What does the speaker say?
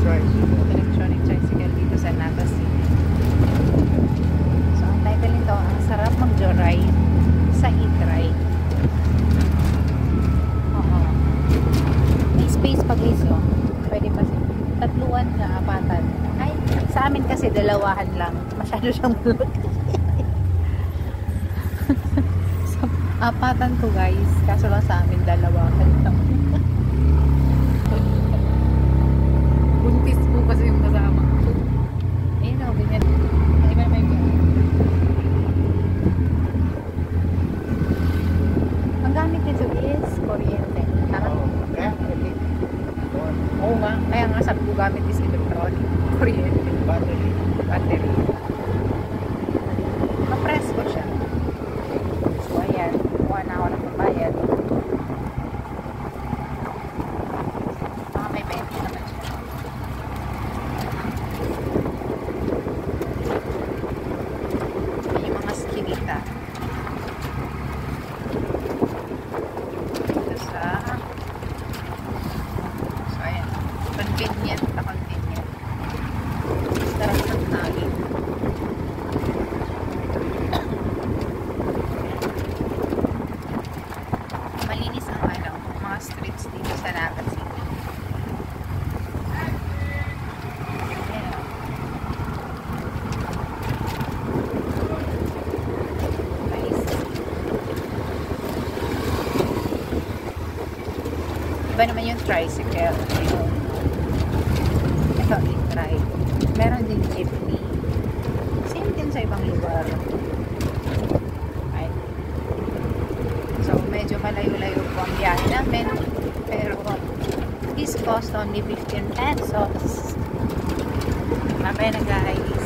Electronic tricycle dito sa Naga City. So, ang title nito, ang sarap mag-joyride sa e-trike. Oo. May space pag iso. Pwede pa siya. Tatluan na apatan. Ay, sa amin kasi dalawahan lang. Masyado siyang malaki. Apatan to guys. Kaso lang sa amin dalawahan lang. Buntis po kasi yung kasama ko. Ayun o, ganyan. Hindi ba naman yung ang gamit nito is kuryente. Tama? Oo nga. Kaya nga sabi ko gamit is electronic. Kuryente. Battery. Kapress ko siya. So ayan. Kuha na ako ng pabayad. May pwede naman siya. Yung mga skinita. Dito sa so ayan. Convenient. Sarap ng hangin. Malinis ang mga streets dito sa Naga City. Iba naman yung tricycle. Ito, e-trike. Meron din jeepney. Same din sa ibang lugar. Ay. So, medyo malayo-layo po ang biyahe namin. Pero, this cost only 15 pesos. Mamaya na guys.